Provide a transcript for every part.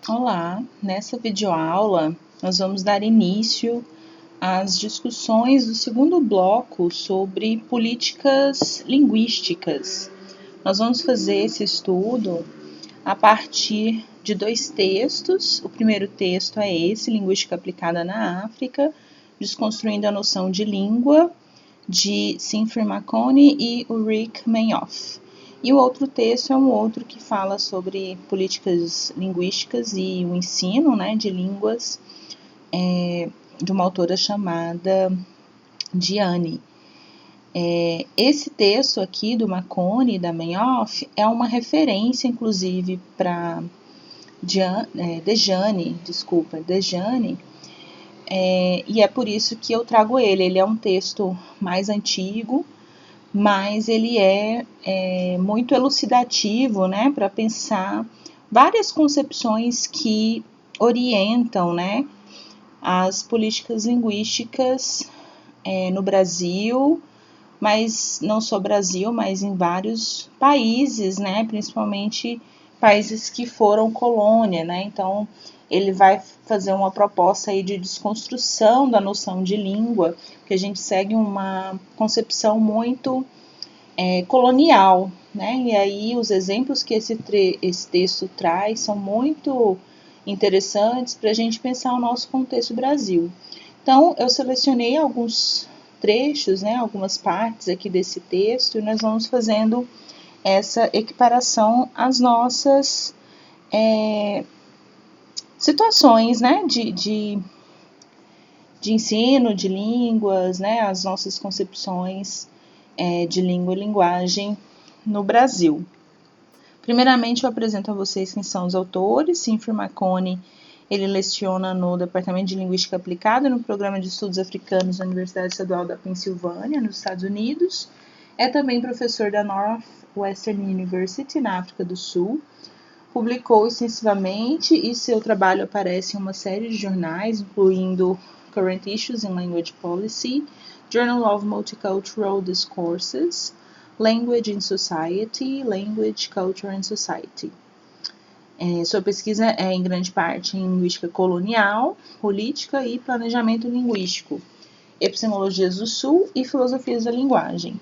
Olá, nessa videoaula nós vamos dar início às discussões do segundo bloco sobre políticas linguísticas. Nós vamos fazer esse estudo a partir de dois textos. O primeiro texto é esse, Linguística Aplicada na África, Desconstruindo a Noção de Língua, de Siegfried Marconi e Ulrich Meinhof. E o outro texto é um outro que fala sobre políticas linguísticas e o ensino, de línguas, de uma autora chamada Diane. Esse texto aqui do Marconi e da Meinhof é uma referência, inclusive, para Dejane, e é por isso que eu trago ele. Ele é um texto mais antigo, mas ele é muito elucidativo, para pensar várias concepções que orientam, as políticas linguísticas no Brasil, mas não só Brasil, mas em vários países, principalmente países que foram colônia, Então, ele vai fazer uma proposta aí de desconstrução da noção de língua, que a gente segue uma concepção muito colonial, E aí os exemplos que esse texto traz são muito interessantes para a gente pensar o nosso contexto Brasil. Então, eu selecionei alguns trechos, algumas partes aqui desse texto, e nós vamos fazendo essa equiparação às nossas situações, de ensino de línguas, as nossas concepções de língua e linguagem no Brasil. Primeiramente, eu apresento a vocês quem são os autores. Siegfried Marconi, ele leciona no Departamento de Linguística Aplicada no Programa de Estudos Africanos da Universidade Estadual da Pensilvânia, nos Estados Unidos. É também professor da Northwestern University, na África do Sul. Publicou extensivamente e seu trabalho aparece em uma série de jornais, incluindo Current Issues in Language Policy, Journal of Multicultural Discourses, Language in Society, Language, Culture and Society. Sua pesquisa é em grande parte em linguística colonial, política e planejamento linguístico, epistemologias do Sul e filosofias da linguagem.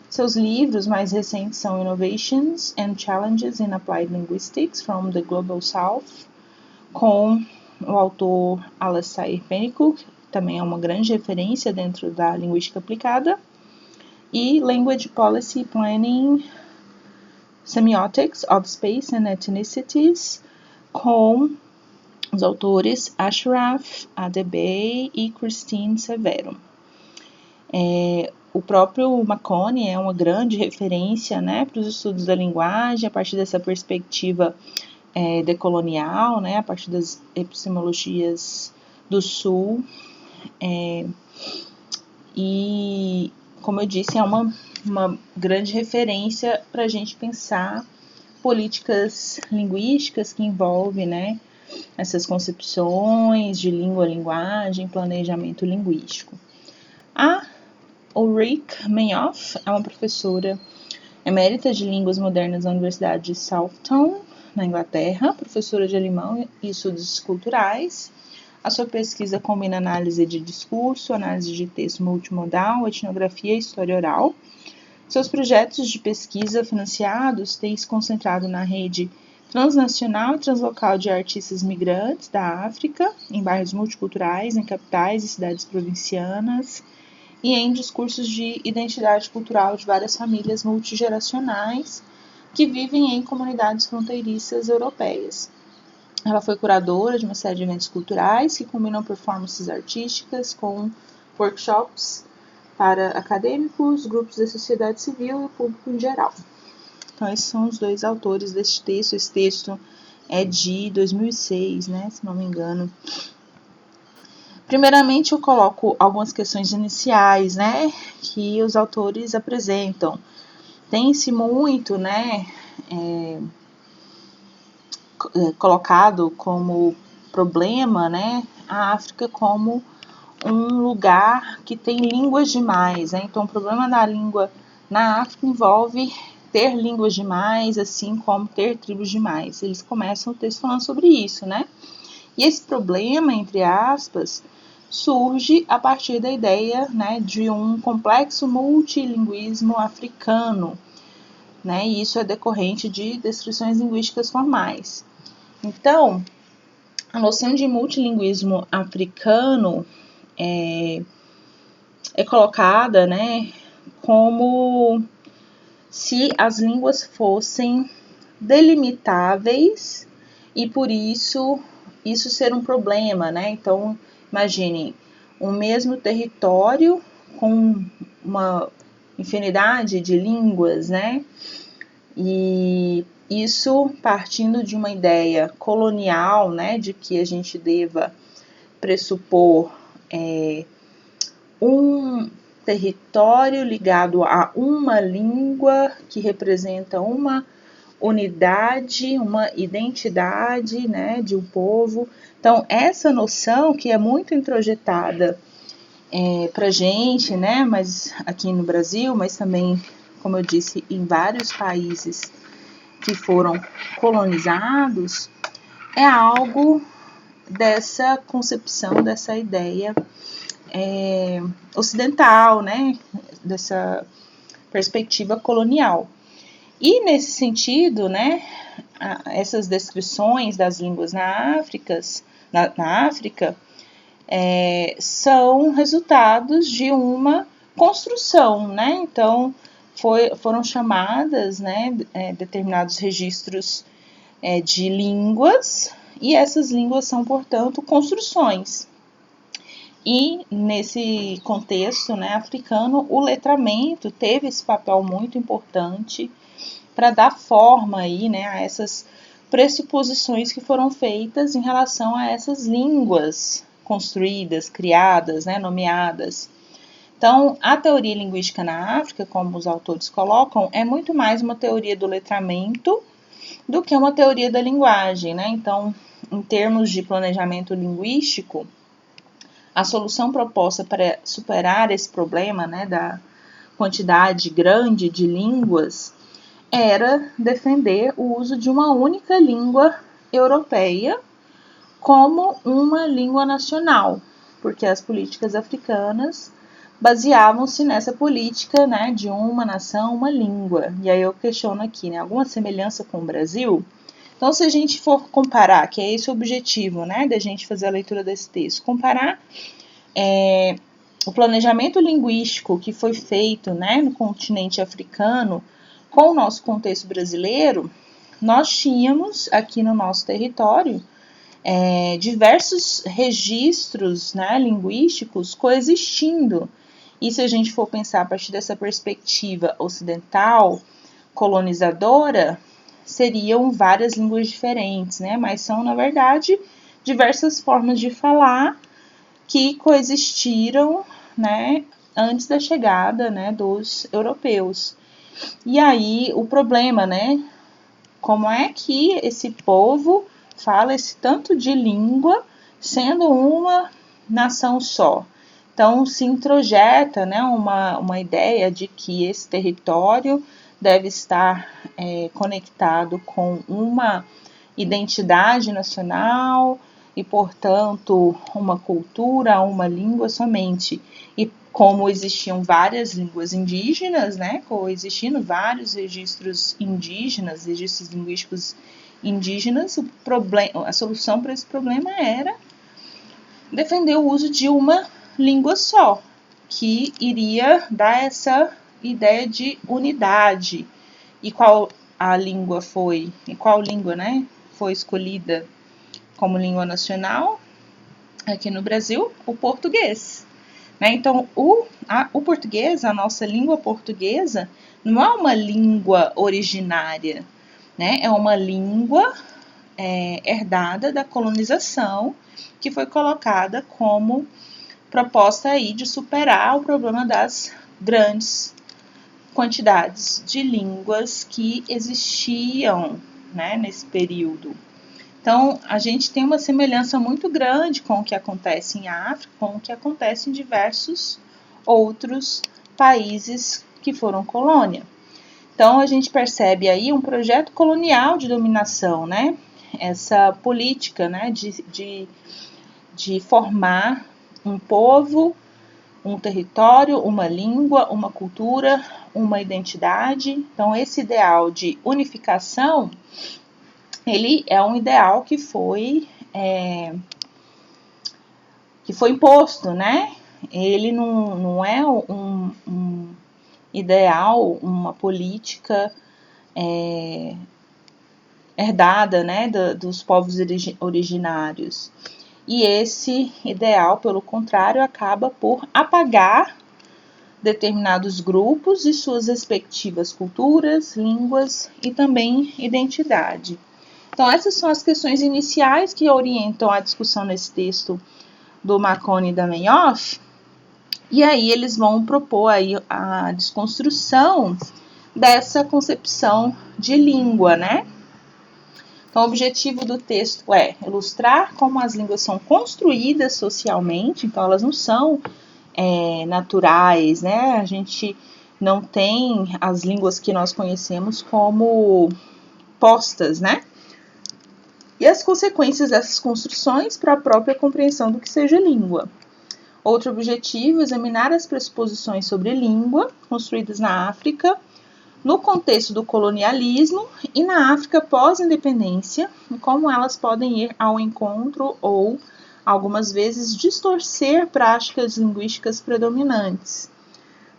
Seus livros mais recentes são Innovations and Challenges in Applied Linguistics from the Global South, com o autor Alasdair Pennycook, também é uma grande referência dentro da linguística aplicada, e Language Policy Planning, Semiotics of Space and Ethnicities, com os autores Ashraf Adebei e Christine Severo. O próprio Marconi é uma grande referência, para os estudos da linguagem, a partir dessa perspectiva decolonial, a partir das epistemologias do Sul. E, como eu disse, é uma grande referência para a gente pensar políticas linguísticas que envolvem, essas concepções de língua, linguagem, planejamento linguístico. A Ulrich Meinhof é uma professora emérita de Línguas Modernas da Universidade de Southampton, na Inglaterra, professora de alemão e estudos culturais. A sua pesquisa combina análise de discurso, análise de texto multimodal, etnografia e história oral. Seus projetos de pesquisa financiados têm se concentrado na rede transnacional e translocal de artistas migrantes da África, em bairros multiculturais, em capitais e cidades provincianas, e em discursos de identidade cultural de várias famílias multigeracionais que vivem em comunidades fronteiriças europeias. Ela foi curadora de uma série de eventos culturais que combinam performances artísticas com workshops para acadêmicos, grupos da sociedade civil e o público em geral. Então, esses são os dois autores deste texto. Esse texto é de 2006, se não me engano. Primeiramente, eu coloco algumas questões iniciais, que os autores apresentam. Tem-se muito, colocado como problema, a África como um lugar que tem línguas demais, Então, o problema da língua na África envolve ter línguas demais, assim como ter tribos demais. Eles começam o texto falando sobre isso, né? E esse problema, entre aspas, surge a partir da ideia, né, de um complexo multilinguismo africano, né? E isso é decorrente de descrições linguísticas formais. Então, a noção de multilinguismo africano é colocada, né, como se as línguas fossem delimitáveis e por isso ser um problema, né? Então, imagine um mesmo território com uma infinidade de línguas, né? E isso partindo de uma ideia colonial, né, de que a gente deva pressupor um território ligado a uma língua que representa uma unidade, uma identidade, né, de um povo. Então, essa noção que é muito introjetada para gente, né, mas aqui no Brasil, mas também, como eu disse, em vários países que foram colonizados, é algo dessa concepção, dessa ideia ocidental, né, dessa perspectiva colonial. E nesse sentido, né, essas descrições das línguas na África são resultados de uma construção, né? Então foram chamadas, né, determinados registros de línguas, e essas línguas são, portanto, construções. E nesse contexto, né, africano, o letramento teve esse papel muito importante para dar forma aí, né, a essas pressuposições que foram feitas em relação a essas línguas construídas, criadas, né, nomeadas. Então, a teoria linguística na África, como os autores colocam, é muito mais uma teoria do letramento do que uma teoria da linguagem, né? Então, em termos de planejamento linguístico, a solução proposta para superar esse problema, né, da quantidade grande de línguas, era defender o uso de uma única língua europeia como uma língua nacional, porque as políticas africanas baseavam-se nessa política, né, de uma nação, uma língua. E aí eu questiono aqui, né, alguma semelhança com o Brasil? Então, se a gente for comparar, que é esse o objetivo, né, da gente fazer a leitura desse texto, comparar o planejamento linguístico que foi feito, né, no continente africano com o nosso contexto brasileiro, nós tínhamos aqui no nosso território diversos registros, né, linguísticos coexistindo. E se a gente for pensar a partir dessa perspectiva ocidental, colonizadora, seriam várias línguas diferentes, né? Mas são, na verdade, diversas formas de falar que coexistiram, né, antes da chegada, né, dos europeus. E aí o problema, né? Como é que esse povo fala esse tanto de língua sendo uma nação só? Então se introjeta, né, uma ideia de que esse território deve estar conectado com uma identidade nacional e, portanto, uma cultura, uma língua somente. E como existiam várias línguas indígenas, né, coexistindo vários registros indígenas, registros linguísticos indígenas, a solução para esse problema era defender o uso de uma língua só, que iria dar essa ideia de unidade. E qual a língua foi, e qual língua, né, foi escolhida como língua nacional aqui no Brasil? O português. Né? Então, o português, a nossa língua portuguesa, não é uma língua originária, né? É uma língua herdada da colonização, que foi colocada como proposta aí de superar o problema das grandes quantidades de línguas que existiam, né, nesse período. Então, a gente tem uma semelhança muito grande com o que acontece em África, com o que acontece em diversos outros países que foram colônia. Então, a gente percebe aí um projeto colonial de dominação, né? Essa política, né, de formar um povo, um território, uma língua, uma cultura, uma identidade. Então, esse ideal de unificação, ele é um ideal que foi imposto, né? Ele não é um ideal, uma política herdada, né, dos povos originários. E esse ideal, pelo contrário, acaba por apagar determinados grupos e suas respectivas culturas, línguas e também identidade. Então, essas são as questões iniciais que orientam a discussão nesse texto do Marconi e da Menhoff. E aí eles vão propor aí a desconstrução dessa concepção de língua, né? Então, o objetivo do texto é ilustrar como as línguas são construídas socialmente, então elas não são naturais, né? A gente não tem as línguas que nós conhecemos como postas, né? E as consequências dessas construções para a própria compreensão do que seja língua. Outro objetivo é examinar as pressuposições sobre língua construídas na África, no contexto do colonialismo e na África pós-independência, e como elas podem ir ao encontro ou, algumas vezes, distorcer práticas linguísticas predominantes,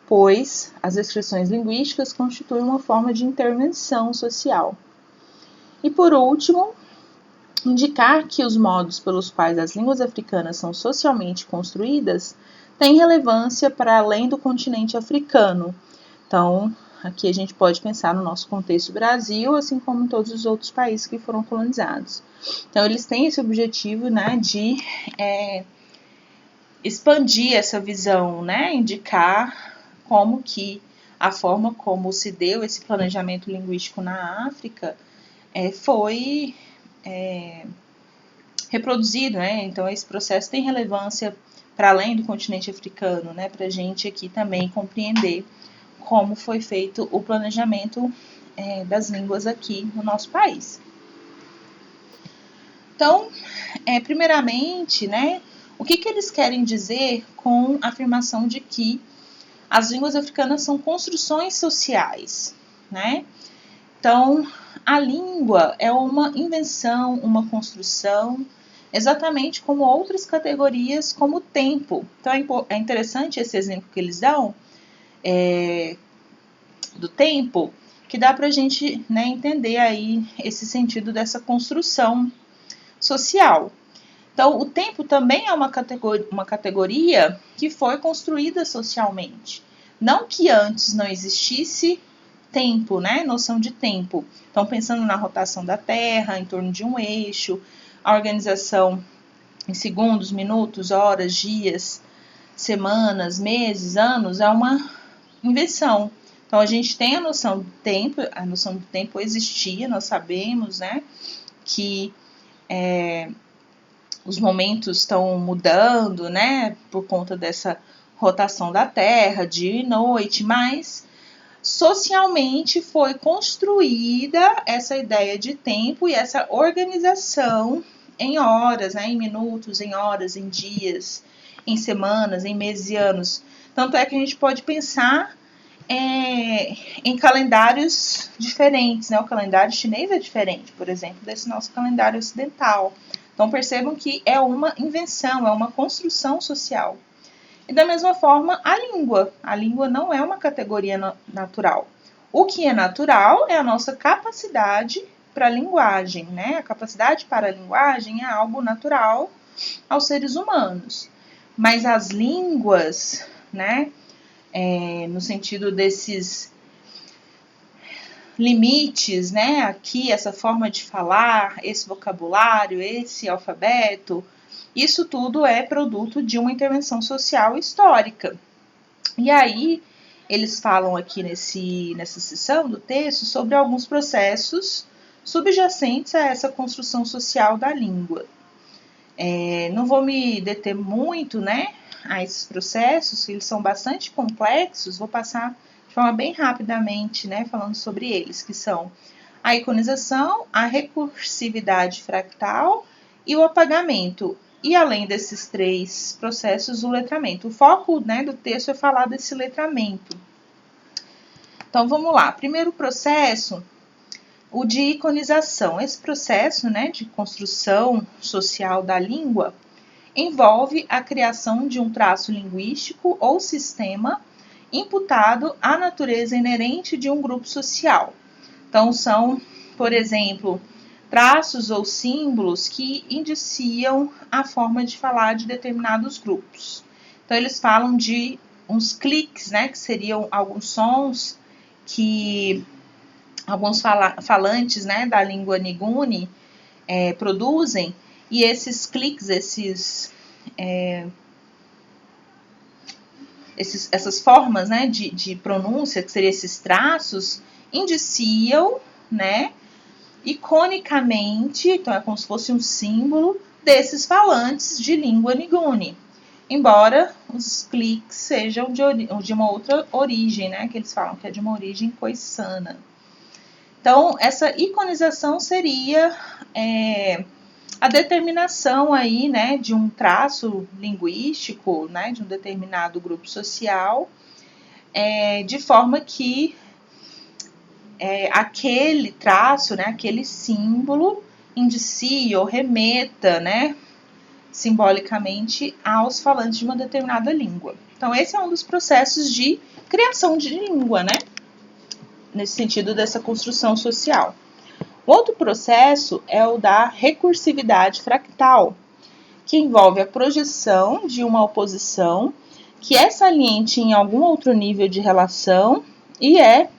pois as expressões linguísticas constituem uma forma de intervenção social. E, por último, indicar que os modos pelos quais as línguas africanas são socialmente construídas têm relevância para além do continente africano. Então, aqui a gente pode pensar no nosso contexto Brasil, assim como em todos os outros países que foram colonizados. Então, eles têm esse objetivo, né, de expandir essa visão, né, indicar como que a forma como se deu esse planejamento linguístico na África foi reproduzido, né? Então, esse processo tem relevância para além do continente africano, né? Para a gente aqui também compreender como foi feito o planejamento das línguas aqui no nosso país. Então, primeiramente, né? O que eles querem dizer com a afirmação de que as línguas africanas são construções sociais, né? Então, a língua é uma invenção, uma construção, exatamente como outras categorias, como o tempo. Então, é interessante esse exemplo que eles dão do tempo, que dá para a gente, né, entender aí esse sentido dessa construção social. Então, o tempo também é uma categoria que foi construída socialmente. Não que antes não existisse tempo, né? Noção de tempo. Então, pensando na rotação da Terra em torno de um eixo, a organização em segundos, minutos, horas, dias, semanas, meses, anos, é uma invenção. Então, a gente tem a noção do tempo existia, nós sabemos, né, que os momentos estão mudando, né, por conta dessa rotação da Terra, dia e noite, mas socialmente foi construída essa ideia de tempo e essa organização em horas, né, em minutos, em horas, em dias, em semanas, em meses e anos. Tanto é que a gente pode pensar em calendários diferentes, né? O calendário chinês é diferente, por exemplo, desse nosso calendário ocidental. Então percebam que é uma invenção, é uma construção social. E da mesma forma, a língua. A língua não é uma categoria natural. O que é natural é a nossa capacidade para a linguagem, né? A capacidade para a linguagem é algo natural aos seres humanos. Mas as línguas, né? No sentido desses limites, né? Aqui, essa forma de falar, esse vocabulário, esse alfabeto, isso tudo é produto de uma intervenção social histórica. E aí, eles falam aqui nessa seção do texto sobre alguns processos subjacentes a essa construção social da língua. Não vou me deter muito, né, a esses processos, eles são bastante complexos, vou passar de forma bem rapidamente, né, falando sobre eles, que são a iconização, a recursividade fractal e o apagamento. E além desses três processos, o letramento. O foco, né, do texto é falar desse letramento. Então vamos lá. Primeiro processo, o de iconização. Esse processo, né, de construção social da língua envolve a criação de um traço linguístico ou sistema imputado à natureza inerente de um grupo social. Então, são, por exemplo, traços ou símbolos que indiciam a forma de falar de determinados grupos. Então, eles falam de uns cliques, né, que seriam alguns sons que alguns falantes, né, da língua Nguni produzem, e esses cliques, essas formas, né, de pronúncia, que seriam esses traços, indiciam, né, iconicamente, então é como se fosse um símbolo desses falantes de língua Nguni, embora os cliques sejam de uma outra origem, né, que eles falam que é de uma origem khoissana. Então, essa iconização seria a determinação aí, né, de um traço linguístico, né, de um determinado grupo social, de forma que aquele traço, né, aquele símbolo indicie ou remeta, né, simbolicamente aos falantes de uma determinada língua. Então, esse é um dos processos de criação de língua, né, nesse sentido dessa construção social. Outro processo é o da recursividade fractal, que envolve a projeção de uma oposição que é saliente em algum outro nível de relação e é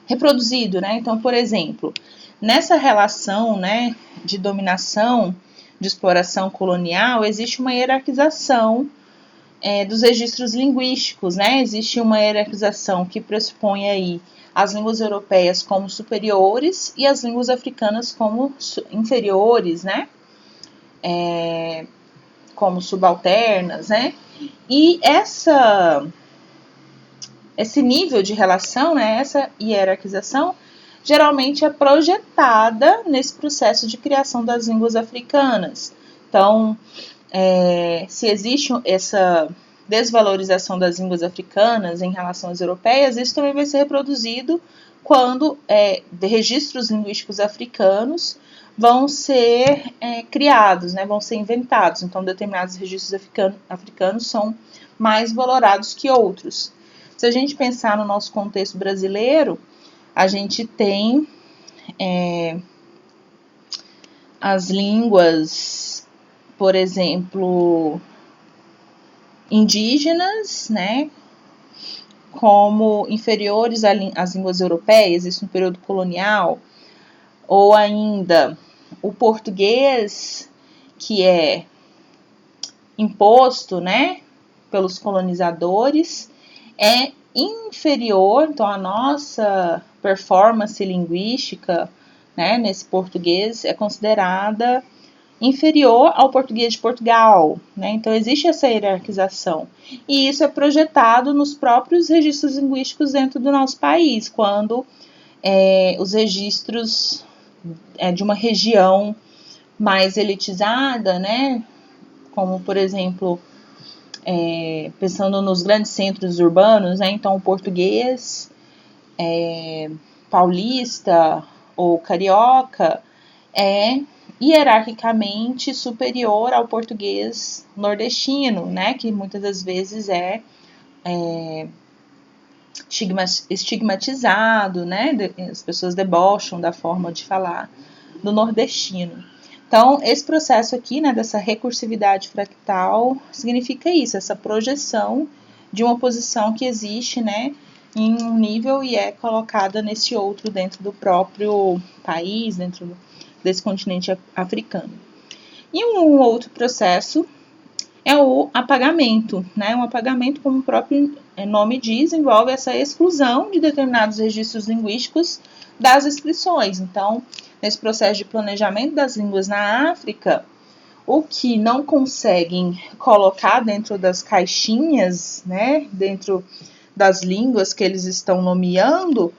reproduzido, né? Então, por exemplo, nessa relação, né, de dominação, de exploração colonial, existe uma hierarquização dos registros linguísticos, né? Existe uma hierarquização que pressupõe aí as línguas europeias como superiores e as línguas africanas como inferiores, né? Como subalternas, né? E esse nível de relação, né, essa hierarquização, geralmente é projetada nesse processo de criação das línguas africanas. Então, se existe essa desvalorização das línguas africanas em relação às europeias, isso também vai ser reproduzido quando registros linguísticos africanos vão ser criados, né, vão ser inventados. Então, determinados registros africanos são mais valorados que outros. Se a gente pensar no nosso contexto brasileiro, a gente tem as línguas, por exemplo, indígenas, né, como inferiores às línguas europeias, isso no período colonial, ou ainda o português, que é imposto, né, pelos colonizadores, é inferior, então a nossa performance linguística, né, nesse português é considerada inferior ao português de Portugal, né? Então existe essa hierarquização e isso é projetado nos próprios registros linguísticos dentro do nosso país, quando os registros de uma região mais elitizada, né? Como por exemplo, pensando nos grandes centros urbanos, né? Então o português paulista ou carioca é hierarquicamente superior ao português nordestino, né, que muitas das vezes é estigmatizado, né, as pessoas debocham da forma de falar do nordestino. Então, esse processo aqui, né, dessa recursividade fractal, significa isso, essa projeção de uma posição que existe, né, em um nível e é colocada nesse outro dentro do próprio país, dentro desse continente africano. E um outro processo é o apagamento, né? O apagamento, como o próprio nome diz, envolve essa exclusão de determinados registros linguísticos das inscrições. Então, nesse processo de planejamento das línguas na África, o que não conseguem colocar dentro das caixinhas, né? Dentro das línguas que eles estão nomeando,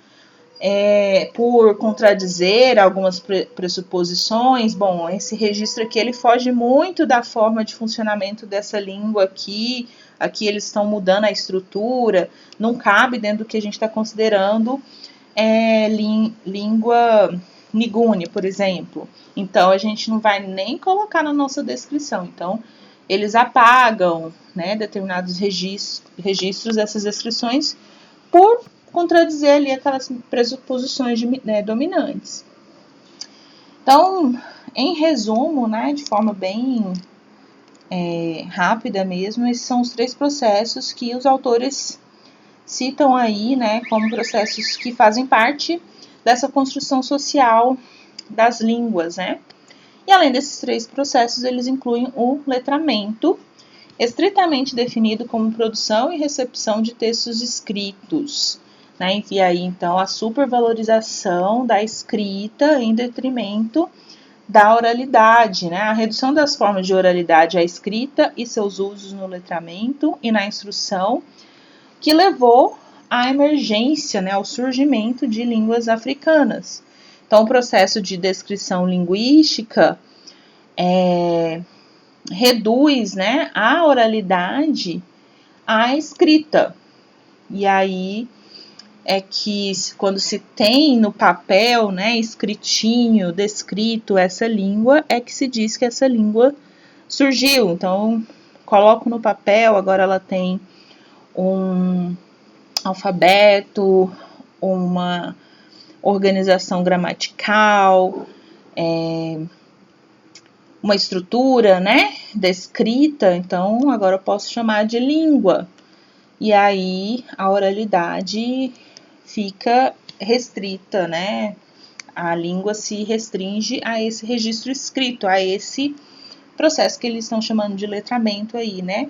por contradizer algumas pressuposições. Bom, esse registro aqui ele foge muito da forma de funcionamento dessa língua aqui. Aqui eles estão mudando a estrutura, não cabe dentro do que a gente está considerando língua Nguni, por exemplo. Então, a gente não vai nem colocar na nossa descrição. Então, eles apagam, né, determinados registros dessas descrições por contradizer ali aquelas pressuposições dominantes. Então, em resumo, né, de forma bem rápida mesmo, esses são os 3 processos que os autores citam aí, né, como processos que fazem parte dessa construção social das línguas, né? E além desses 3 processos, eles incluem o letramento, estritamente definido como produção e recepção de textos escritos, né? E aí, então, a supervalorização da escrita em detrimento da oralidade, né? A redução das formas de oralidade à escrita e seus usos no letramento e na instrução, que levou à emergência, né, ao surgimento de línguas africanas. Então, o processo de descrição linguística reduz, né, a oralidade à escrita. E aí é que quando se tem no papel, né, escritinho, descrito essa língua, é que se diz que essa língua surgiu. Então, coloco no papel, agora ela tem um alfabeto, uma organização gramatical, uma estrutura, né, descrita, então agora eu posso chamar de língua. E aí a oralidade fica restrita, né, a língua se restringe a esse registro escrito, a esse processo que eles estão chamando de letramento aí, né,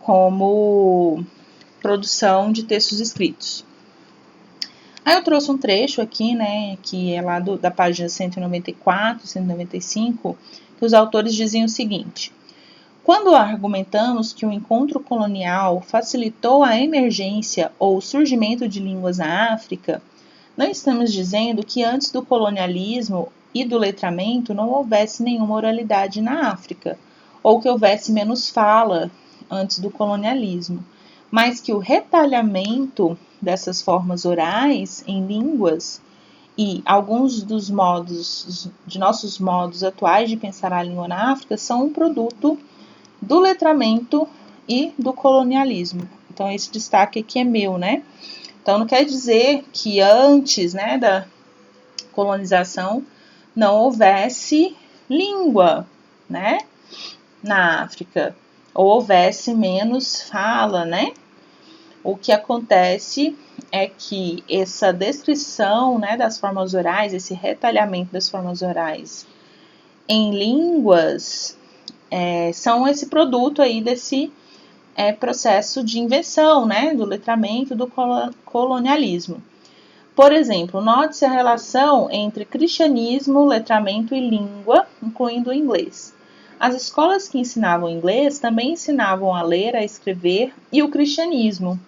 como produção de textos escritos. Aí eu trouxe um trecho aqui, né, que é lá da página 194, 195, que os autores diziam o seguinte: quando argumentamos que o encontro colonial facilitou a emergência ou o surgimento de línguas na África, não estamos dizendo que antes do colonialismo e do letramento não houvesse nenhuma oralidade na África, ou que houvesse menos fala antes do colonialismo, mas que o retalhamento dessas formas orais em línguas e alguns dos nossos modos atuais de pensar a língua na África são um produto do letramento e do colonialismo. Então, esse destaque aqui é meu, né? Então, não quer dizer que antes, né, da colonização não houvesse língua, né, na África, ou houvesse menos fala, né? O que acontece é que essa descrição, né, das formas orais, esse retalhamento das formas orais em línguas são esse produto aí desse processo de invenção, né, do letramento, do colonialismo. Por exemplo, note-se a relação entre cristianismo, letramento e língua, incluindo o inglês. As escolas que ensinavam inglês também ensinavam a ler, a escrever e o cristianismo.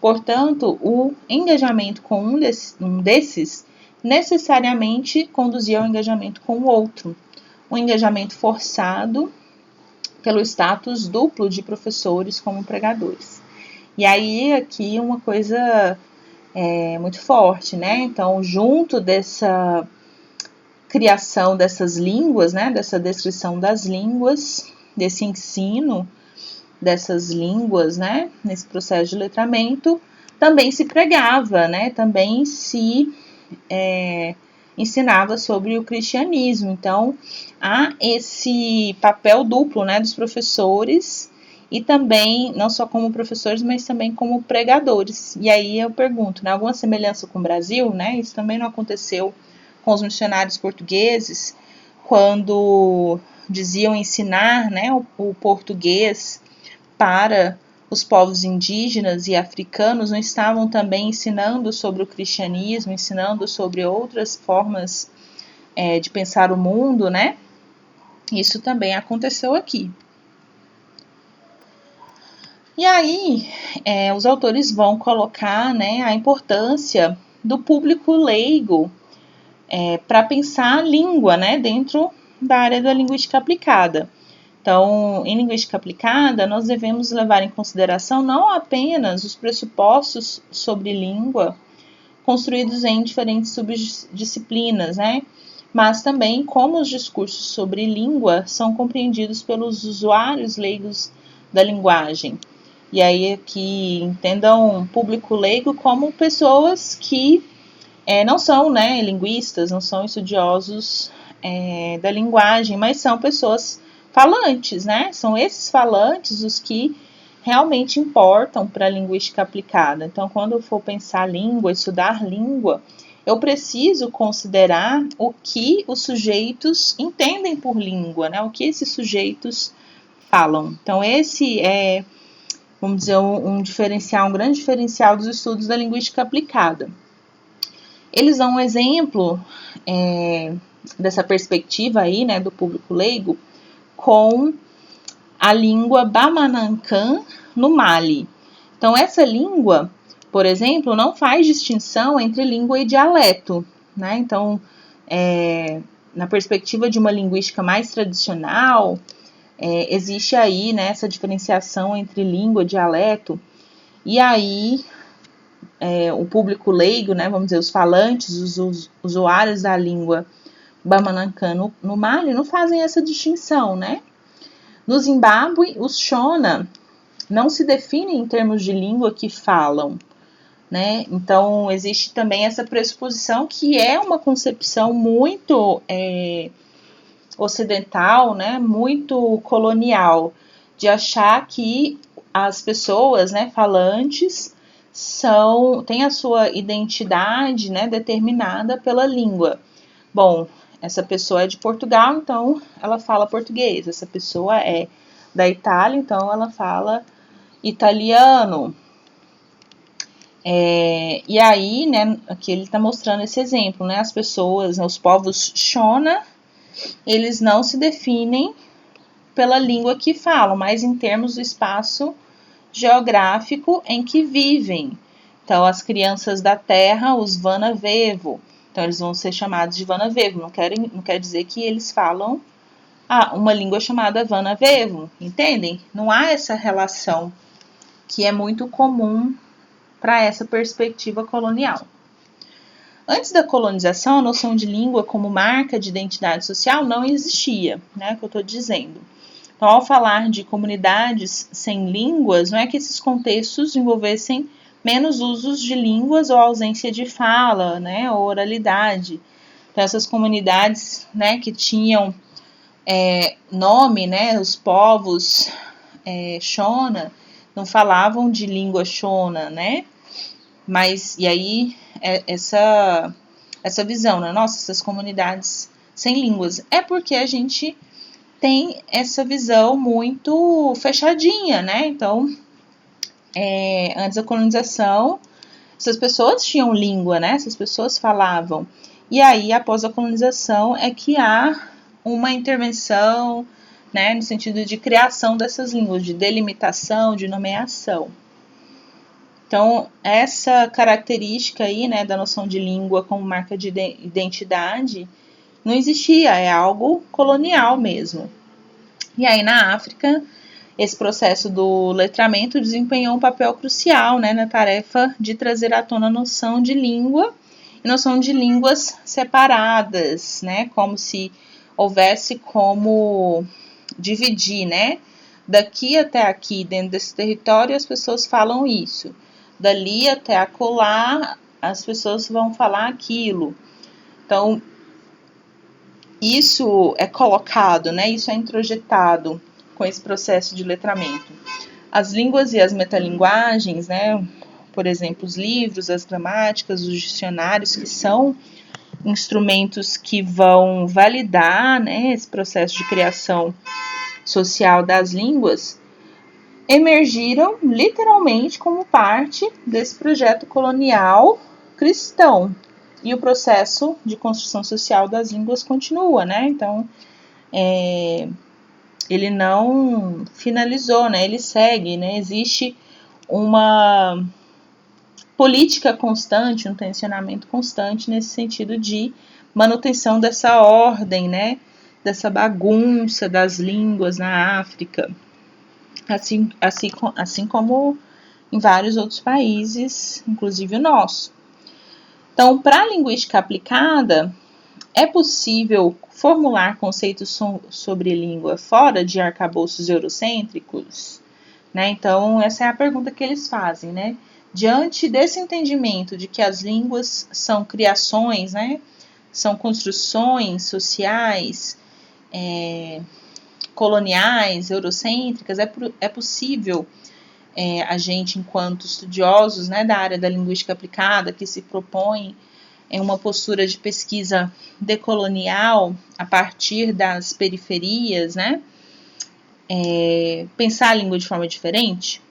Portanto, o engajamento com um desses necessariamente conduzia ao engajamento com o outro. Um engajamento forçado pelo status duplo de professores como pregadores. E aí, aqui uma coisa muito forte, né? Então, junto dessa criação dessas línguas, né? Dessa descrição das línguas, desse ensino dessas línguas, né, nesse processo de letramento, também se pregava, né, também se ensinava sobre o cristianismo. Então, há esse papel duplo, né, dos professores e também, não só como professores, mas também como pregadores. E aí eu pergunto, né, alguma semelhança com o Brasil, né, isso também não aconteceu com os missionários portugueses, quando diziam ensinar, né, o português para os povos indígenas e africanos, não estavam também ensinando sobre o cristianismo, ensinando sobre outras formas de pensar o mundo, né? Isso também aconteceu aqui. E aí, os autores vão colocar, né, a importância do público leigo para pensar a língua, né, dentro da área da linguística aplicada. Então, em linguística aplicada, nós devemos levar em consideração não apenas os pressupostos sobre língua construídos em diferentes subdisciplinas, né, mas também como os discursos sobre língua são compreendidos pelos usuários leigos da linguagem. E aí aqui entendam público leigo como pessoas que não são, né, linguistas, não são estudiosos da linguagem, mas são pessoas falantes, né? São esses falantes os que realmente importam para a linguística aplicada. Então, quando eu for pensar língua, estudar língua, eu preciso considerar o que os sujeitos entendem por língua, né? O que esses sujeitos falam. Então, esse é, vamos dizer, um grande diferencial dos estudos da linguística aplicada. Eles dão um exemplo dessa perspectiva aí, né, do público leigo, com a língua Bamanankan no Mali. Então, essa língua, por exemplo, não faz distinção entre língua e dialeto, né? Então, na perspectiva de uma linguística mais tradicional, existe aí, né, essa diferenciação entre língua e dialeto, e aí o público leigo, né, vamos dizer, os falantes, os usuários da língua Bamanankan no Mali não fazem essa distinção, né? No Zimbábue, os Shona não se definem em termos de língua que falam, né? Então, existe também essa pressuposição que é uma concepção muito ocidental, né? Muito colonial, de achar que as pessoas, né, falantes têm a sua identidade, né, determinada pela língua. Bom, essa pessoa é de Portugal, então ela fala português. Essa pessoa é da Itália, então ela fala italiano. E aí, né, aqui ele está mostrando esse exemplo, né? As pessoas, né, os povos Shona, eles não se definem pela língua que falam, mas em termos do espaço geográfico em que vivem. Então, as crianças da terra, os Vana-Vevo, então eles vão ser chamados de Vana-Vevo, não quer dizer que eles falam uma língua chamada Vana-Vevo, entendem? Não há essa relação que é muito comum para essa perspectiva colonial. Antes da colonização, a noção de língua como marca de identidade social não existia, né, que eu estou dizendo. Então, ao falar de comunidades sem línguas, não é que esses contextos envolvessem menos usos de línguas ou ausência de fala, né, ou oralidade. Então, essas comunidades, né, que tinham nome, né, os povos Shona, não falavam de língua Shona, né, mas, e aí, essa visão, né, nossa, essas comunidades sem línguas, é porque a gente tem essa visão muito fechadinha, né, então, antes da colonização, essas pessoas tinham língua, né? Essas pessoas falavam. E aí, após a colonização, é que há uma intervenção, né? No sentido de criação dessas línguas, de delimitação, de nomeação. Então, essa característica aí, né, da noção de língua como marca de identidade, não existia, é algo colonial mesmo. E aí, na África, esse processo do letramento desempenhou um papel crucial, né, na tarefa de trazer à tona a noção de língua e noção de línguas separadas, né, como se houvesse como dividir, né, daqui até aqui, dentro desse território, as pessoas falam isso, dali até acolá, as pessoas vão falar aquilo. Então, isso é colocado, né, isso é introjetado com esse processo de letramento. As línguas e as metalinguagens, né, por exemplo, os livros, as gramáticas, os dicionários, que são instrumentos que vão validar, né, esse processo de criação social das línguas, emergiram literalmente como parte desse projeto colonial cristão. E o processo de construção social das línguas continua, né? Então, ele não finalizou, né? Ele segue, né? Existe uma política constante, um tensionamento constante nesse sentido de manutenção dessa ordem, né? Dessa bagunça das línguas na África, assim como em vários outros países, inclusive o nosso. Então, para a linguística aplicada, é possível formular conceitos sobre língua fora de arcabouços eurocêntricos? Né? Então, essa é a pergunta que eles fazem, né? Diante desse entendimento de que as línguas são criações, né? São construções sociais, coloniais, eurocêntricas, é possível a gente, enquanto estudiosos, né, da área da linguística aplicada, que se propõe em uma postura de pesquisa decolonial a partir das periferias, né, pensar a língua de forma diferente?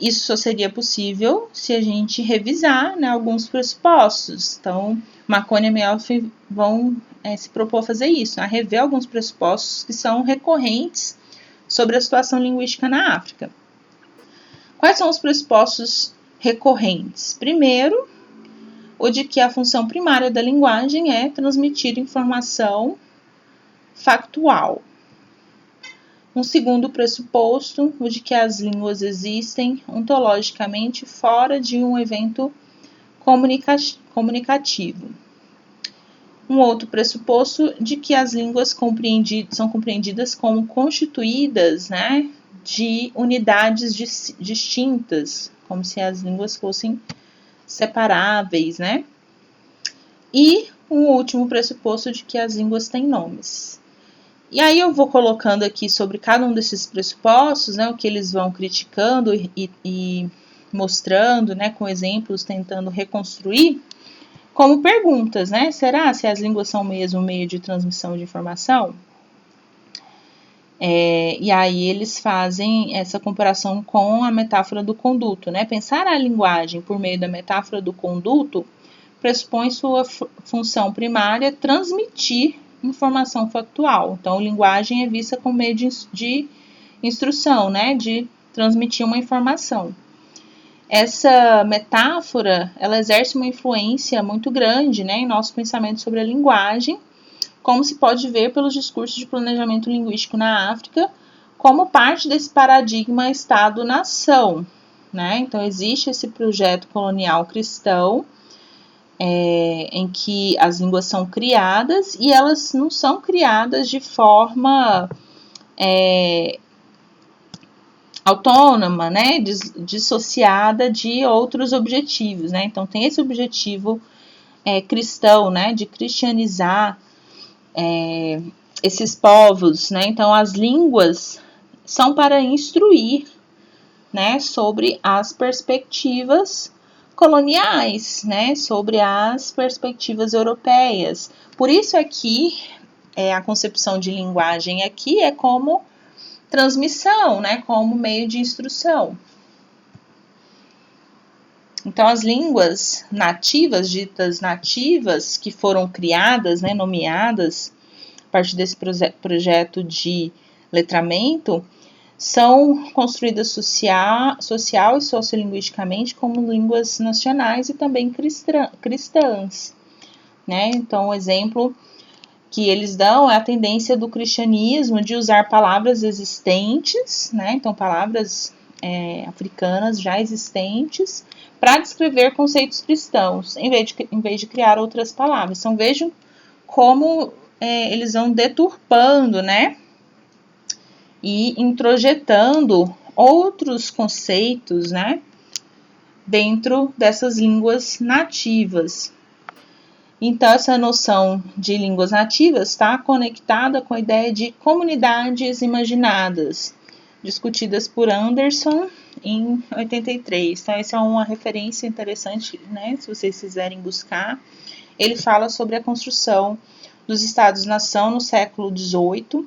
Isso só seria possível se a gente revisar, né, alguns pressupostos. Então, Marconi e Melfi vão se propor a fazer isso, a rever alguns pressupostos que são recorrentes sobre a situação linguística na África. Quais são os pressupostos recorrentes? Primeiro, o de que a função primária da linguagem é transmitir informação factual. Um segundo pressuposto, o de que as línguas existem ontologicamente fora de um evento comunicativo. Um outro pressuposto de que as línguas são compreendidas como constituídas, né, de unidades distintas, como se as línguas fossem separáveis, né? E um último pressuposto de que as línguas têm nomes. E aí eu vou colocando aqui sobre cada um desses pressupostos, né, o que eles vão criticando e mostrando, né, com exemplos, tentando reconstruir, como perguntas, né? Será se as línguas são mesmo meio de transmissão de informação? E aí eles fazem essa comparação com a metáfora do conduto, né? Pensar a linguagem por meio da metáfora do conduto pressupõe sua função primária transmitir informação factual. Então, linguagem é vista como meio de instrução, né? De transmitir uma informação. Essa metáfora, ela exerce uma influência muito grande, né, em nosso pensamento sobre a linguagem, como se pode ver pelos discursos de planejamento linguístico na África, como parte desse paradigma Estado-nação, né? Então, existe esse projeto colonial cristão, em que as línguas são criadas e elas não são criadas de forma autônoma, né, dissociada de outros objetivos, né? Então tem esse objetivo cristão, né, de cristianizar esses povos, né? Então as línguas são para instruir, né, sobre as perspectivas coloniais, né, sobre as perspectivas europeias. Por isso aqui a concepção de linguagem aqui é como transmissão, né, como meio de instrução. Então, as línguas nativas, ditas nativas, que foram criadas, né, nomeadas, a partir desse projeto de letramento, são construídas social e sociolinguisticamente como línguas nacionais e também cristãs, né? Então, o exemplo que eles dão é a tendência do cristianismo de usar palavras existentes, né? Então, palavras africanas já existentes, para descrever conceitos cristãos, em vez de criar outras palavras. Então, vejam como eles vão deturpando, né? E introjetando outros conceitos, né? Dentro dessas línguas nativas. Então, essa noção de línguas nativas está conectada com a ideia de comunidades imaginadas, discutidas por Anderson em 83. Então, essa é uma referência interessante, né, se vocês quiserem buscar. Ele fala sobre a construção dos Estados-nação no século XVIII,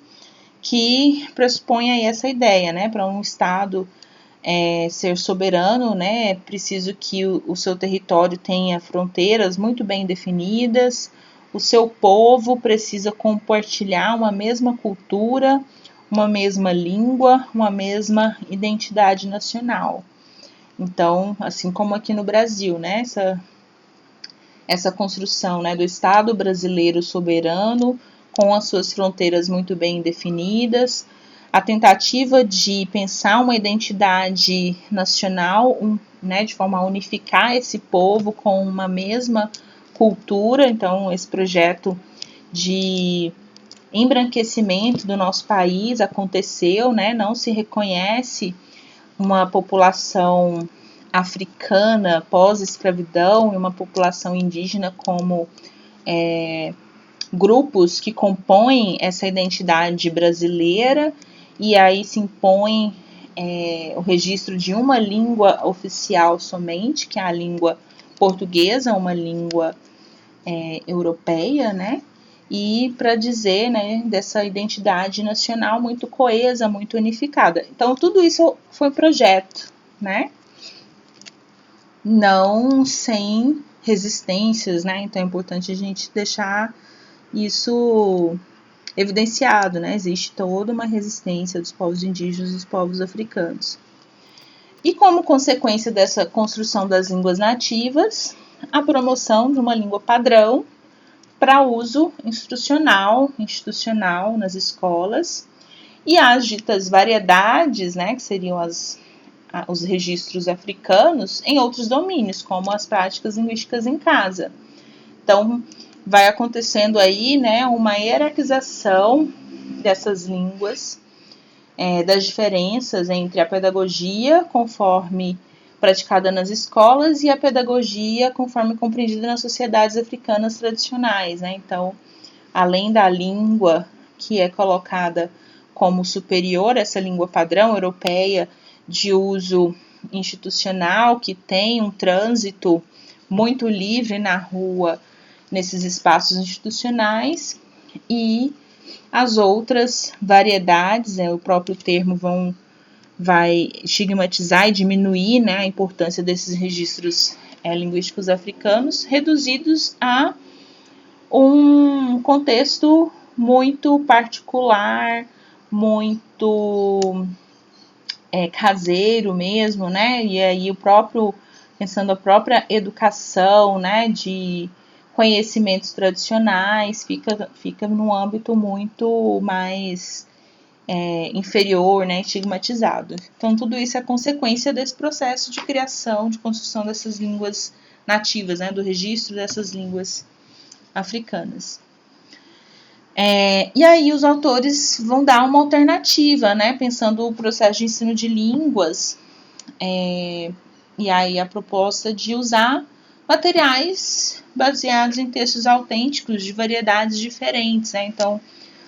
que pressupõe aí essa ideia, né, para um Estado ser soberano, né, é preciso que o seu território tenha fronteiras muito bem definidas, o seu povo precisa compartilhar uma mesma cultura, uma mesma língua, uma mesma identidade nacional. Então, assim como aqui no Brasil, né, essa construção, né, do Estado brasileiro soberano, com as suas fronteiras muito bem definidas, a tentativa de pensar uma identidade nacional, né, de forma a unificar esse povo com uma mesma cultura. Então, esse projeto de embranquecimento do nosso país aconteceu, né, não se reconhece uma população africana pós-escravidão e uma população indígena como grupos que compõem essa identidade brasileira, e aí se impõe o registro de uma língua oficial somente, que é a língua portuguesa, uma língua europeia, né? E para dizer, né, dessa identidade nacional muito coesa, muito unificada. Então, tudo isso foi projeto, né? Não sem resistências, né? Então, é importante a gente deixar isso evidenciado, né? Existe toda uma resistência dos povos indígenas e dos povos africanos. E como consequência dessa construção das línguas nativas, a promoção de uma língua padrão para uso institucional nas escolas, e as ditas variedades, né, que seriam os registros africanos, em outros domínios, como as práticas linguísticas em casa. Então, vai acontecendo aí, né, uma hierarquização dessas línguas, das diferenças entre a pedagogia, conforme praticada nas escolas, e a pedagogia conforme compreendida nas sociedades africanas tradicionais, né? Então, além da língua que é colocada como superior, essa língua padrão europeia de uso institucional, que tem um trânsito muito livre na rua, nesses espaços institucionais, e as outras variedades, o próprio termo vai estigmatizar e diminuir, né, a importância desses registros linguísticos africanos, reduzidos a um contexto muito particular, muito caseiro mesmo, né? E aí pensando a própria educação, né, de conhecimentos tradicionais, fica num âmbito muito mais inferior, né, estigmatizado. Então, tudo isso é consequência desse processo de criação, de construção dessas línguas nativas, né, do registro dessas línguas africanas. E aí os autores vão dar uma alternativa, né, pensando o processo de ensino de línguas, e aí a proposta de usar materiais baseados em textos autênticos de variedades diferentes, né? Então,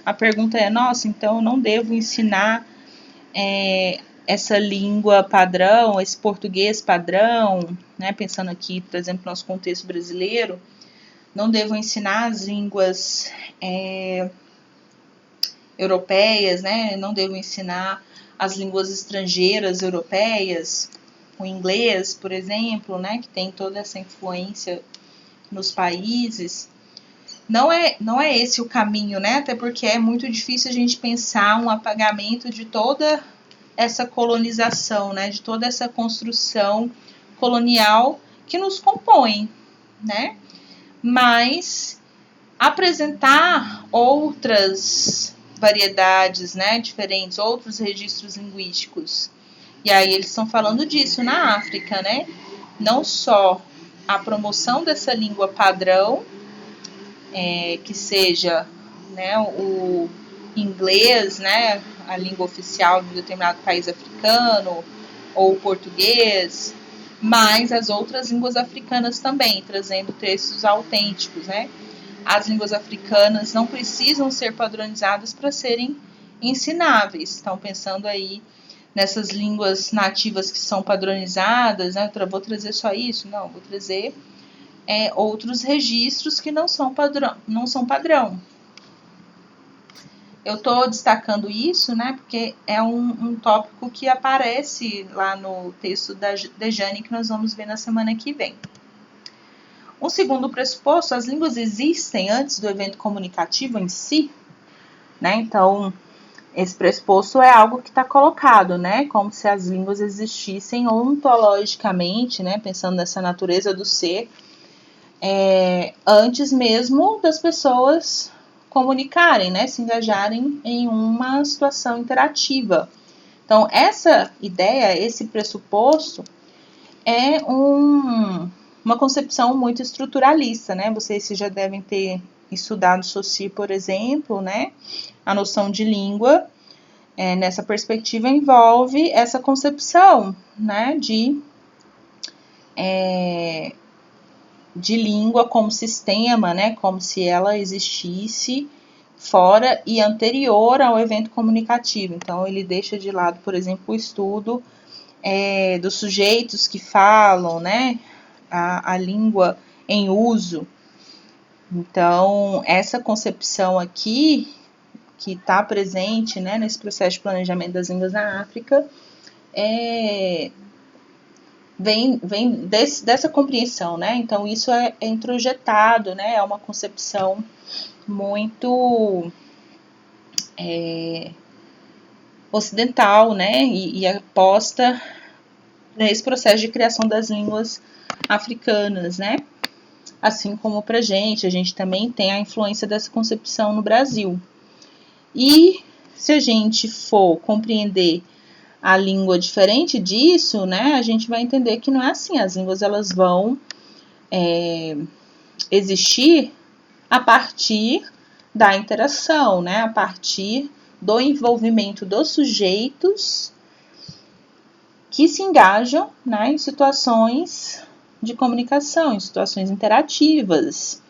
a pergunta é, então eu não devo ensinar essa língua padrão, esse português padrão, né? Pensando aqui, por exemplo, no nosso contexto brasileiro, não devo ensinar as línguas europeias, né? Não devo ensinar as línguas estrangeiras europeias, o inglês, por exemplo, né? Que tem toda essa influência nos países. Não é esse o caminho, né? Até porque é muito difícil a gente pensar um apagamento de toda essa colonização, né? De toda essa construção colonial que nos compõe, né? Mas apresentar outras variedades, né? Diferentes, outros registros linguísticos. E aí eles estão falando disso na África, né? Não só a promoção dessa língua padrão, que seja, né, o inglês, né, a língua oficial de um determinado país africano, ou o português, mas as outras línguas africanas também, trazendo textos autênticos, né? As línguas africanas não precisam ser padronizadas para serem ensináveis. Estão pensando aí nessas línguas nativas que são padronizadas, né? Eu vou trazer só isso? Não, vou trazer outros registros que não são padrão. Eu estou destacando isso, né, porque é um tópico que aparece lá no texto da Dejane, que nós vamos ver na semana que vem. Um segundo pressuposto, as línguas existem antes do evento comunicativo em si, né? Então, esse pressuposto é algo que está colocado, né? Como se as línguas existissem ontologicamente, né? Pensando nessa natureza do ser, antes mesmo das pessoas comunicarem, né? Se engajarem em uma situação interativa. Então, essa ideia, esse pressuposto, é uma concepção muito estruturalista, né? Vocês já devem ter estudado Saussure, por exemplo, né? A noção de língua, nessa perspectiva, envolve essa concepção, né? De língua como sistema, né? Como se ela existisse fora e anterior ao evento comunicativo. Então, ele deixa de lado, por exemplo, o estudo dos sujeitos que falam, né, a língua em uso. Então, essa concepção aqui, que está presente, né, nesse processo de planejamento das línguas na África, vem dessa compreensão, né? Então, isso é introjetado, né, é uma concepção muito ocidental, né, e aposta nesse processo de criação das línguas africanas, né? Assim como pra gente, a gente também tem a influência dessa concepção no Brasil. E se a gente for compreender a língua diferente disso, né, a gente vai entender que não é assim. As línguas, elas vão existir a partir da interação, né, a partir do envolvimento dos sujeitos que se engajam, né, em situações de comunicação, em situações interativas.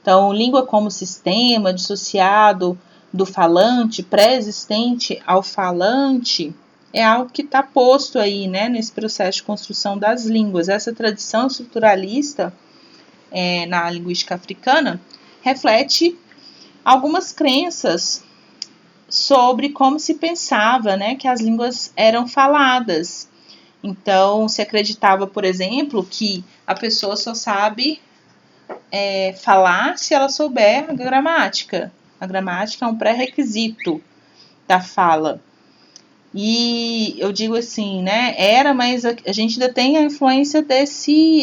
Então, língua como sistema dissociado do falante, pré-existente ao falante, é algo que está posto aí, né, nesse processo de construção das línguas. Essa tradição estruturalista na linguística africana reflete algumas crenças sobre como se pensava, né, que as línguas eram faladas. Então, se acreditava, por exemplo, que a pessoa só sabe falar se ela souber a gramática. A gramática é um pré-requisito da fala. E eu digo assim, né, mas a gente ainda tem a influência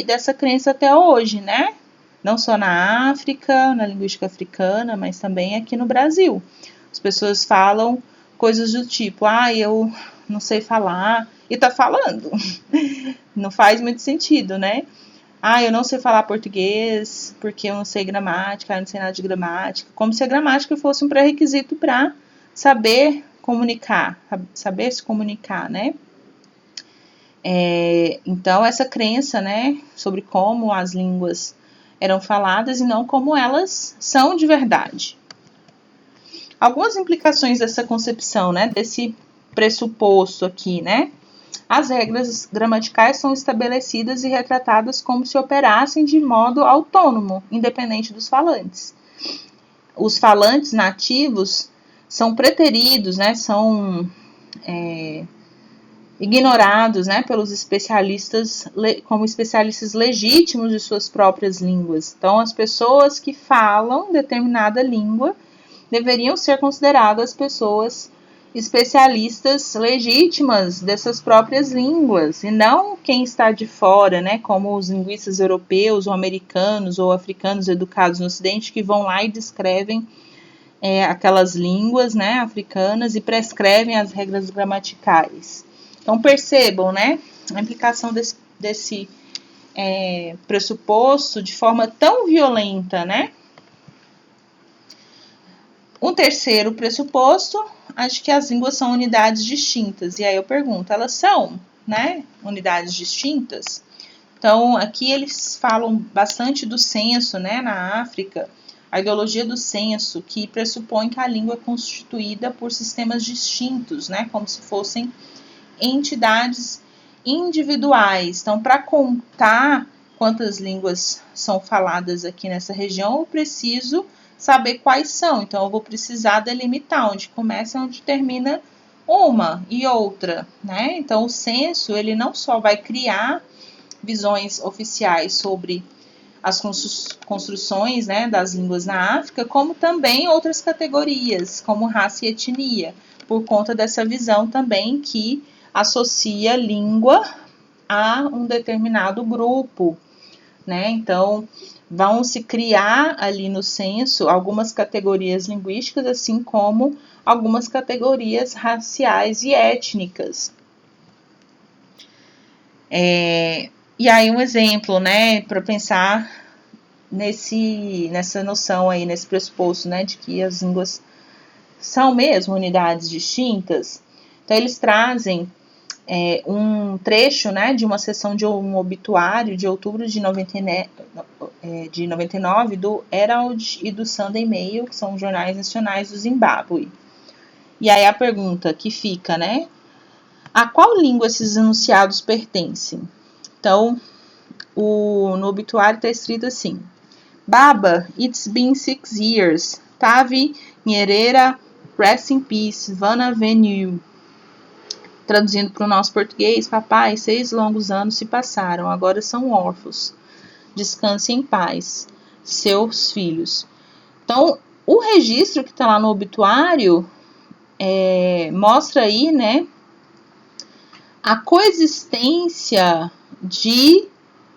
dessa crença até hoje, né? Não só na África, na linguística africana, mas também aqui no Brasil. As pessoas falam coisas do tipo, eu não sei falar, e tá falando. Não faz muito sentido, né? Eu não sei falar português, porque eu não sei gramática, eu não sei nada de gramática. Como se a gramática fosse um pré-requisito para saber comunicar, saber se comunicar, né? Então, essa crença, né, sobre como as línguas eram faladas e não como elas são de verdade. Algumas implicações dessa concepção, né, desse pressuposto aqui, né? As regras gramaticais são estabelecidas e retratadas como se operassem de modo autônomo, independente dos falantes. Os falantes nativos são preteridos, né, são ignorados, né, pelos especialistas como especialistas legítimos de suas próprias línguas. Então, as pessoas que falam determinada língua deveriam ser consideradas pessoas especialistas legítimas dessas próprias línguas, e não quem está de fora, né, como os linguistas europeus, ou americanos, ou africanos educados no Ocidente, que vão lá e descrevem aquelas línguas, né, africanas e prescrevem as regras gramaticais. Então, percebam, né, a implicação desse pressuposto de forma tão violenta, né? Um terceiro pressuposto, acho que as línguas são unidades distintas. E aí eu pergunto, elas são, né, unidades distintas? Então, aqui eles falam bastante do censo, né, na África, a ideologia do censo, que pressupõe que a língua é constituída por sistemas distintos, né, como se fossem entidades individuais. Então, para contar quantas línguas são faladas aqui nessa região, eu preciso saber quais são. Então, eu vou precisar delimitar onde começa e onde termina uma e outra, né? Então, o censo, ele não só vai criar visões oficiais sobre as construções, né, das línguas na África, como também outras categorias, como raça e etnia, por conta dessa visão também que associa língua a um determinado grupo, né? Então, vão se criar ali no censo algumas categorias linguísticas, assim como algumas categorias raciais e étnicas. E aí um exemplo, né, para pensar nessa noção aí, nesse pressuposto, né, de que as línguas são mesmo unidades distintas. Então, eles trazem um trecho, né, de uma sessão de um obituário de outubro de 99 do Herald e do Sunday Mail, que são jornais nacionais do Zimbábue. E aí a pergunta que fica, né, a qual língua esses enunciados pertencem? Então, no obituário está escrito assim: Baba, it's been 6 years. Tavi Nyerere, rest in peace, Vana Venue. Traduzindo para o nosso português: papai, 6 longos anos se passaram, agora são órfãos. Descanse em paz, seus filhos. Então, o registro que está lá no obituário mostra aí, né, a coexistência de,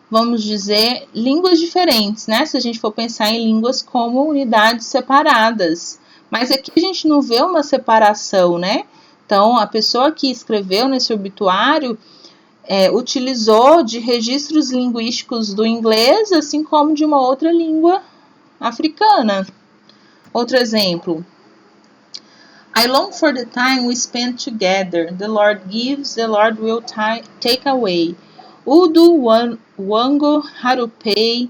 vamos dizer, línguas diferentes, né? Se a gente for pensar em línguas como unidades separadas. Mas aqui a gente não vê uma separação, né? Então, a pessoa que escreveu nesse obituário utilizou de registros linguísticos do inglês, assim como de uma outra língua africana. Outro exemplo. I long for the time we spent together. The Lord gives, the Lord will take away. Udu Wango Harupei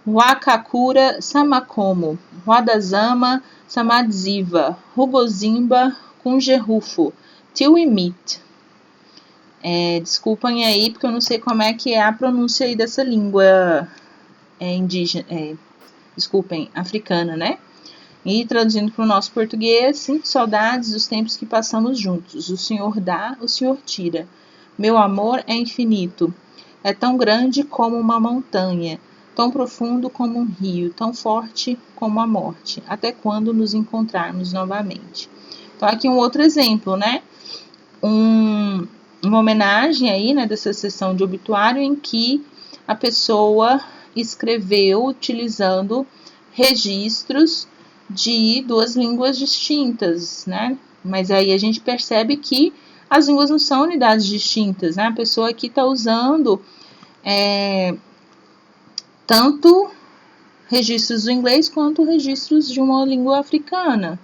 Wakakura Samakomo Wadazama Samadziva Rugozimba Kunjerufo Till we meet. Desculpem aí, porque eu não sei como é que é a pronúncia aí dessa língua indígena, africana, né? E traduzindo para o nosso português: sinto saudades dos tempos que passamos juntos. O Senhor dá, o Senhor tira. Meu amor é infinito. É tão grande como uma montanha, tão profundo como um rio, tão forte como a morte. Até quando nos encontrarmos novamente? Então, aqui um outro exemplo, né? Uma homenagem aí, né, dessa sessão de obituário em que a pessoa escreveu utilizando registros de 2 línguas distintas, né? Mas aí a gente percebe que as línguas não são unidades distintas, né? A pessoa aqui está usando tanto registros do inglês quanto registros de uma língua africana,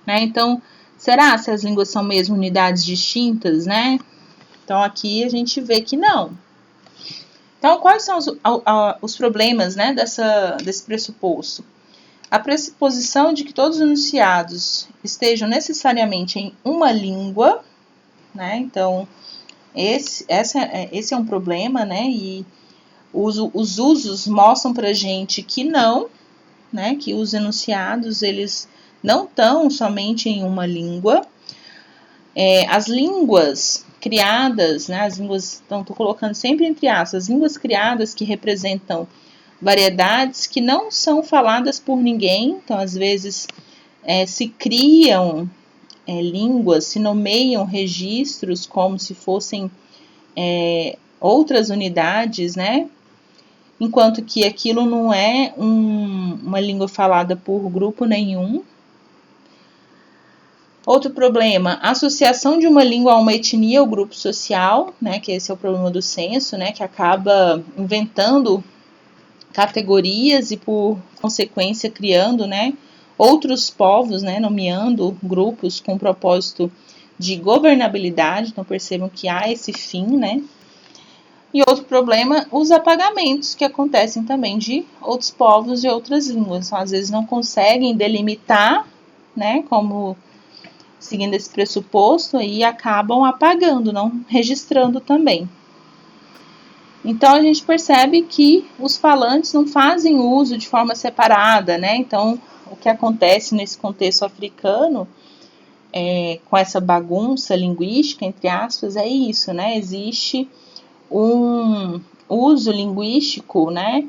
né? Então, será se as línguas são mesmo unidades distintas, né? Então, aqui a gente vê que não. Então, quais são os problemas, né, desse pressuposto? A pressuposição de que todos os enunciados estejam necessariamente em uma língua, né? Então, esse é um problema, né? E os usos mostram pra gente que não, né? Que os enunciados, eles não estão somente em uma língua. As línguas criadas, né? As línguas, então, estou colocando sempre entre aspas, as línguas criadas que representam variedades que não são faladas por ninguém. Então, às vezes, se criam línguas, se nomeiam registros como se fossem outras unidades, né? Enquanto que aquilo não é uma língua falada por grupo nenhum. Outro problema, a associação de uma língua a uma etnia ou grupo social, né? Que esse é o problema do censo, né? Que acaba inventando categorias e, por consequência, criando, né, outros povos, né, nomeando grupos com propósito de governabilidade. Então, percebam que há esse fim, né? E outro problema, os apagamentos que acontecem também de outros povos e outras línguas. Então, às vezes não conseguem delimitar, né, como seguindo esse pressuposto, e acabam apagando, não registrando também. Então, a gente percebe que os falantes não fazem uso de forma separada, né? Então, o que acontece nesse contexto africano, com essa bagunça linguística, entre aspas, é isso, né? Existe um uso linguístico, né?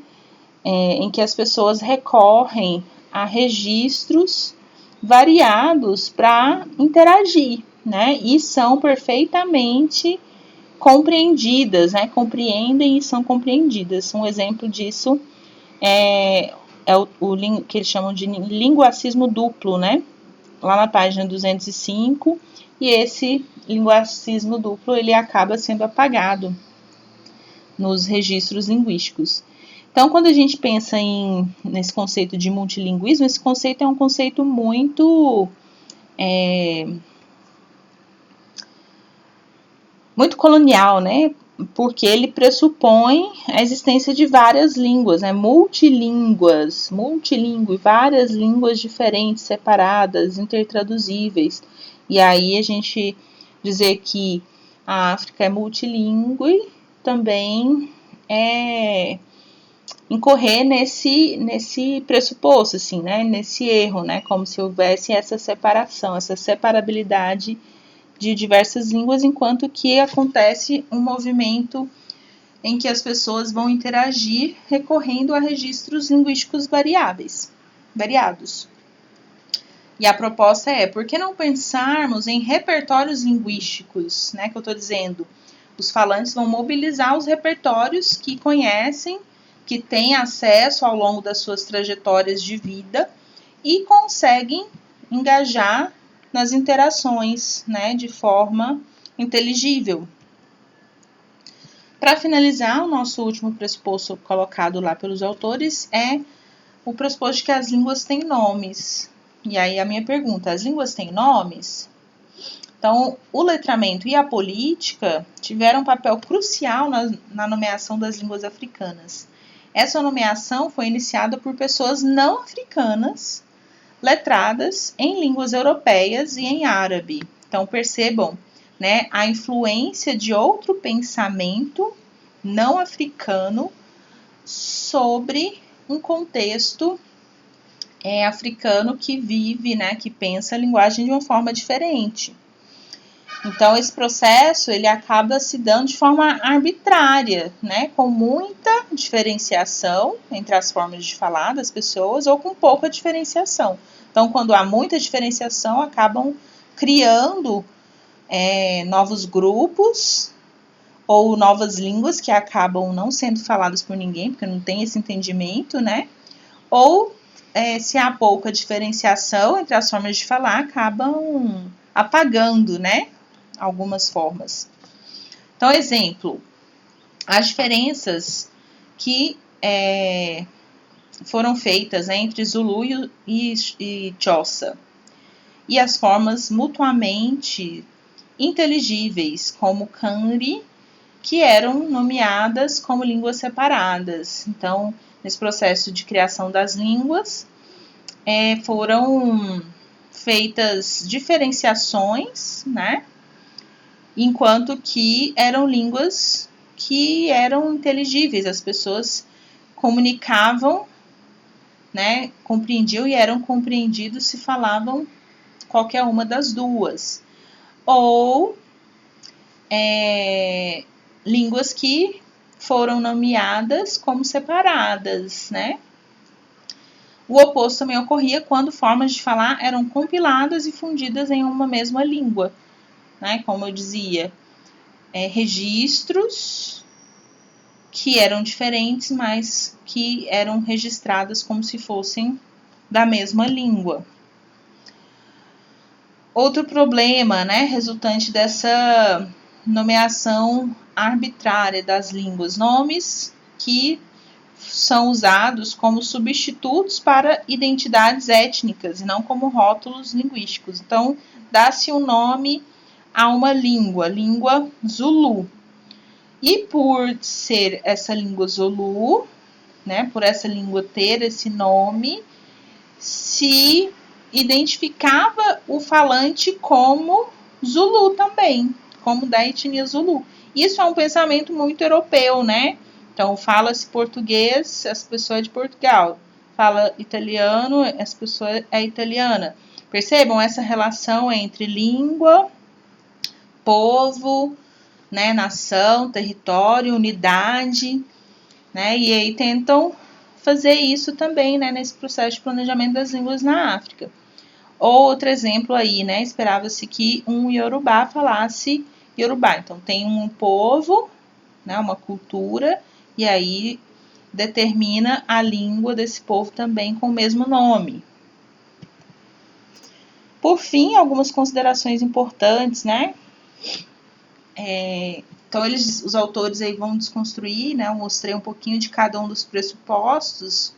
em que as pessoas recorrem a registros variados para interagir, né? E são perfeitamente compreendidas, né? Compreendem e são compreendidas. Um exemplo disso é o que eles chamam de linguacismo duplo, né? Lá na página 205, e esse linguacismo duplo ele acaba sendo apagado nos registros linguísticos. Então, quando a gente pensa nesse conceito de multilinguismo, esse conceito é um conceito muito colonial, né? Porque ele pressupõe a existência de várias línguas, né? Multilíngue, várias línguas diferentes, separadas, intertraduzíveis. E aí a gente dizer que a África é multilíngue também é incorrer nesse pressuposto, assim, né? Nesse erro, né? Como se houvesse essa separação, essa separabilidade de diversas línguas, enquanto que acontece um movimento em que as pessoas vão interagir recorrendo a registros linguísticos variados. E a proposta é, por que não pensarmos em repertórios linguísticos, né, que eu estou dizendo? Os falantes vão mobilizar os repertórios que conhecem, que têm acesso ao longo das suas trajetórias de vida e conseguem engajar nas interações, né, de forma inteligível. Para finalizar, o nosso último pressuposto colocado lá pelos autores é o pressuposto de que as línguas têm nomes. E aí a minha pergunta, as línguas têm nomes? Então, o letramento e a política tiveram um papel crucial na nomeação das línguas africanas. Essa nomeação foi iniciada por pessoas não africanas, letradas em línguas europeias e em árabe. Então, percebam, né, a influência de outro pensamento não africano sobre um contexto africano que vive, né, que pensa a linguagem de uma forma diferente. Então, esse processo ele acaba se dando de forma arbitrária, né, com muita diferenciação entre as formas de falar das pessoas ou com pouca diferenciação. Então, quando há muita diferenciação, acabam criando novos grupos ou novas línguas que acabam não sendo faladas por ninguém, porque não tem esse entendimento, né? Ou, se há pouca diferenciação entre as formas de falar, acabam apagando, né? Algumas formas. Então, exemplo, as diferenças que foram feitas entre Zulu e Xhosa e as formas mutuamente inteligíveis, como Kanri, que eram nomeadas como línguas separadas. Então, nesse processo de criação das línguas, foram feitas diferenciações, né? Enquanto que eram línguas que eram inteligíveis, as pessoas comunicavam, né, compreendiam e eram compreendidos se falavam qualquer uma das duas. Ou línguas que foram nomeadas como separadas, né? O oposto também ocorria quando formas de falar eram compiladas e fundidas em uma mesma língua, né? Como eu dizia, registros que eram diferentes, mas que eram registradas como se fossem da mesma língua. Outro problema, né, resultante dessa nomeação arbitrária das línguas, nomes que são usados como substitutos para identidades étnicas e não como rótulos linguísticos. Então, dá-se um nome a uma língua Zulu. E por ser essa língua Zulu, né, por essa língua ter esse nome, se identificava o falante como Zulu também, como da etnia Zulu. Isso é um pensamento muito europeu, né? Então, fala-se português, essa pessoa é de Portugal. Fala italiano, essa pessoa é italiana. Percebam essa relação entre língua, povo, né, nação, território, unidade, né? E aí tentam fazer isso também, né, nesse processo de planejamento das línguas na África. Outro exemplo aí, né, esperava-se que um Yorubá falasse Yorubá. Então, tem um povo, né, uma cultura, e aí determina a língua desse povo também com o mesmo nome. Por fim, algumas considerações importantes, né? Então, os autores aí vão desconstruir, né? Eu mostrei um pouquinho de cada um dos pressupostos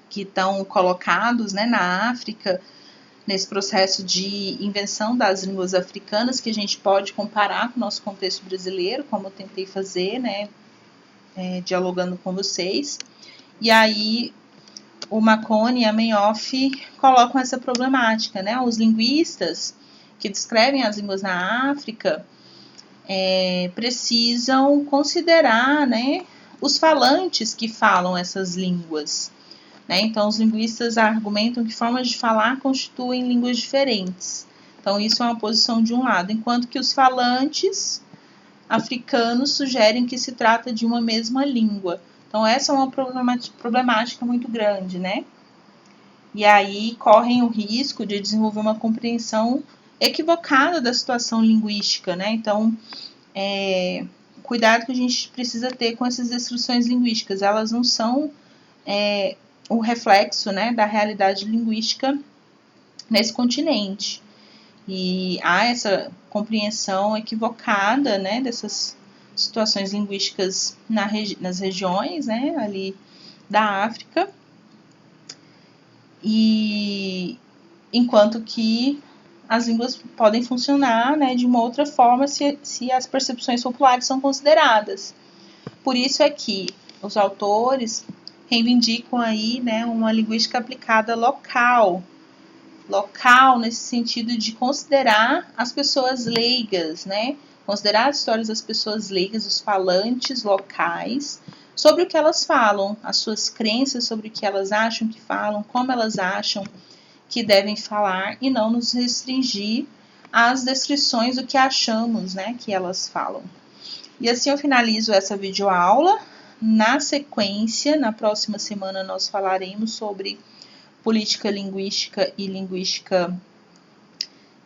que estão colocados, né, na África, nesse processo de invenção das línguas africanas, que a gente pode comparar com o nosso contexto brasileiro, como eu tentei fazer, né, dialogando com vocês. E aí, o Marconi e a Meyoff colocam essa problemática, né? Os linguistas que descrevem as línguas na África precisam considerar, né, os falantes que falam essas línguas. Né? Então, os linguistas argumentam que formas de falar constituem línguas diferentes. Então, isso é uma posição de um lado, enquanto que os falantes africanos sugerem que se trata de uma mesma língua. Então, essa é uma problemática muito grande, né? E aí correm o risco de desenvolver uma compreensão equivocada da situação linguística, né? Então, cuidado que a gente precisa ter com essas descrições linguísticas. Elas não são o reflexo, né, da realidade linguística nesse continente. E há essa compreensão equivocada, né, dessas situações linguísticas nas regiões, né, ali da África, e enquanto que as línguas podem funcionar, né, de uma outra forma se as percepções populares são consideradas. Por isso é que os autores reivindicam aí, né, uma linguística aplicada local nesse sentido de considerar as pessoas leigas, né, considerar as histórias das pessoas leigas, os falantes locais, sobre o que elas falam, as suas crenças sobre o que elas acham que falam, como elas acham que devem falar, e não nos restringir às descrições do que achamos, né, que elas falam. E assim eu finalizo essa videoaula. Na sequência, na próxima semana, nós falaremos sobre política linguística e linguística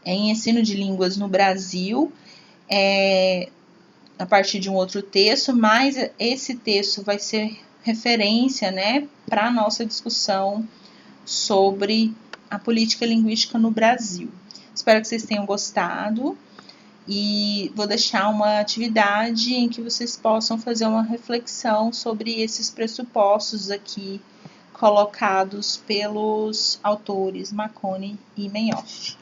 em ensino de línguas no Brasil, a partir de um outro texto, mas esse texto vai ser referência, né, para a nossa discussão sobre a política linguística no Brasil. Espero que vocês tenham gostado. E vou deixar uma atividade em que vocês possam fazer uma reflexão sobre esses pressupostos aqui colocados pelos autores Marconi e Meyoff.